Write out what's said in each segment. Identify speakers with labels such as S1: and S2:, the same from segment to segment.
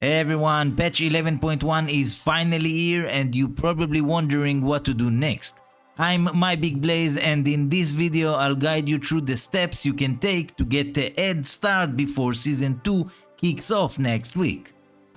S1: Hey everyone, patch 11.1 is finally here and you're probably wondering what to do next. I'm My Big Blaze and in this video I'll guide you through the steps you can take to get a head start before Season 2 kicks off next week.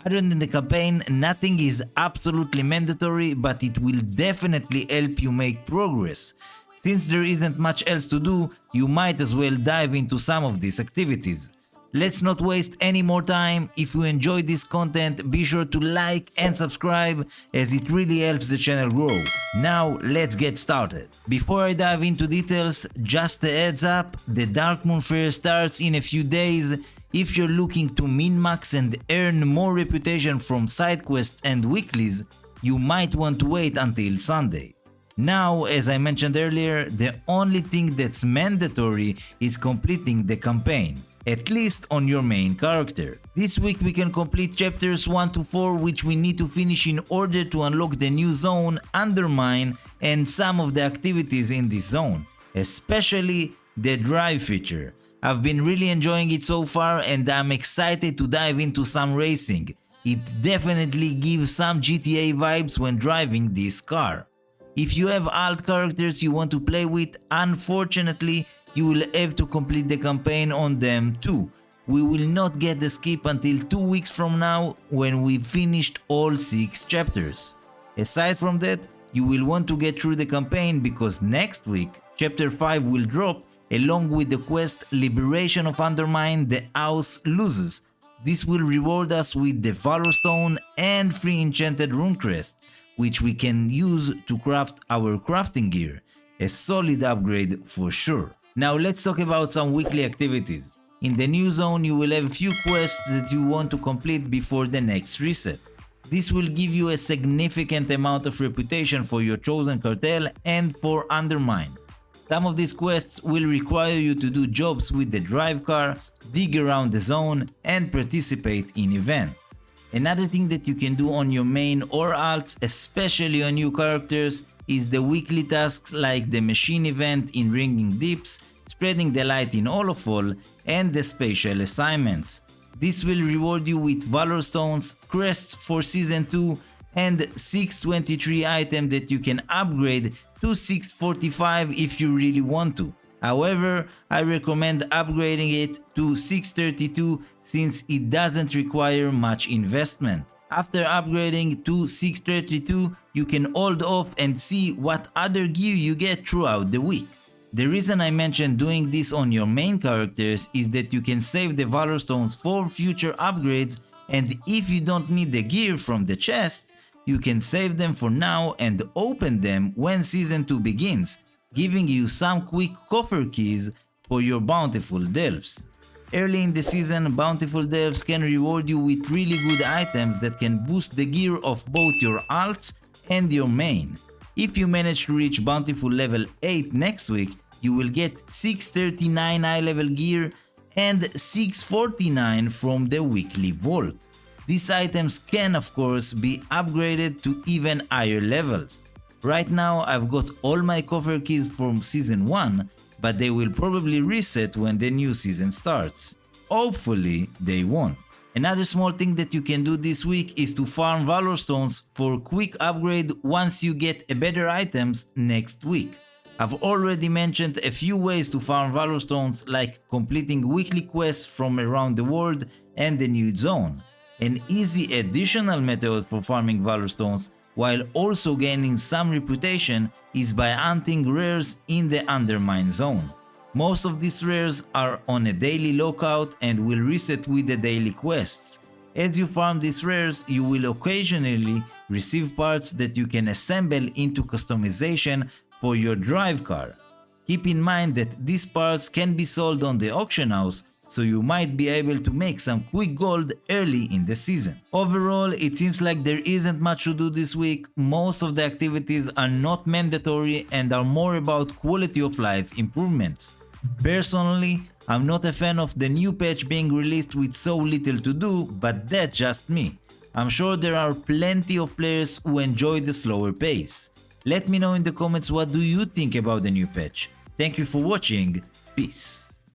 S1: Other than the campaign, nothing is absolutely mandatory, but it will definitely help you make progress. Since there isn't much else to do, you might as well dive into some of these activities. Let's not waste any more time. If you enjoyed this content, be sure to like and subscribe as it really helps the channel grow. Now let's get started. Before I dive into details, just a heads up, the Dark Moon Fair starts in a few days. If you're looking to min-max and earn more reputation from side quests and weeklies, you might want to wait until Sunday. Now, as I mentioned earlier, the only thing that's mandatory is completing the campaign, at least on your main character. This week we can complete chapters 1 to 4, which we need to finish in order to unlock the new zone, Undermine, and some of the activities in this zone, especially the drive feature. I've been really enjoying it so far and I'm excited to dive into some racing. It definitely gives some GTA vibes when driving this car. If you have alt characters you want to play with, unfortunately you will have to complete the campaign on them too. We will not get the skip until 2 weeks from now when we've finished all 6 chapters. Aside from that, you will want to get through the campaign because next week chapter 5 will drop along with the quest Liberation of Undermine the House Loses. This will reward us with the Valorstone and free enchanted rune crests, which we can use to craft our crafting gear. A solid upgrade for sure. Now let's talk about some weekly activities. In the new zone you will have a few quests that you want to complete before the next reset. This will give you a significant amount of reputation for your chosen cartel and for Undermine. Some of these quests will require you to do jobs with the drive car, dig around the zone, and participate in events. Another thing that you can do on your main or alts, especially on new characters, is the weekly tasks like the machine event in Ringing Deeps, spreading the light in Olafall, and the spatial assignments. This will reward you with Valorstones, crests for Season 2, and 623 items that you can upgrade to 645 if you really want to. However, I recommend upgrading it to 632 since it doesn't require much investment. After upgrading to 632, you can hold off and see what other gear you get throughout the week. The reason I mentioned doing this on your main characters is that you can save the Valorstones for future upgrades, and if you don't need the gear from the chests, you can save them for now and open them when Season 2 begins, giving you some quick coffer keys for your Bountiful Delves. Early in the season, Bountiful Delves can reward you with really good items that can boost the gear of both your alts and your main. If you manage to reach Bountiful level 8 next week, you will get 639 high level gear and 649 from the weekly vault. These items can of course be upgraded to even higher levels. Right now I've got all my coffer keys from Season 1, but they will probably reset when the new season starts. Hopefully they won't. Another small thing that you can do this week is to farm Valorstones for quick upgrade once you get a better items next week. I've already mentioned a few ways to farm Valorstones, like completing weekly quests from around the world and the new zone. An easy additional method for farming Valorstones while also gaining some reputation is by hunting rares in the Undermine zone. Most of these rares are on a daily lockout and will reset with the daily quests. As you farm these rares, you will occasionally receive parts that you can assemble into customization for your drive car. Keep in mind that these parts can be sold on the auction house, so you might be able to make some quick gold early in the season. Overall, it seems like there isn't much to do this week. Most of the activities are not mandatory and are more about quality of life improvements. Personally, I'm not a fan of the new patch being released with so little to do, but that's just me. I'm sure there are plenty of players who enjoy the slower pace. Let me know in the comments what do you think about the new patch. Thank you for watching, peace.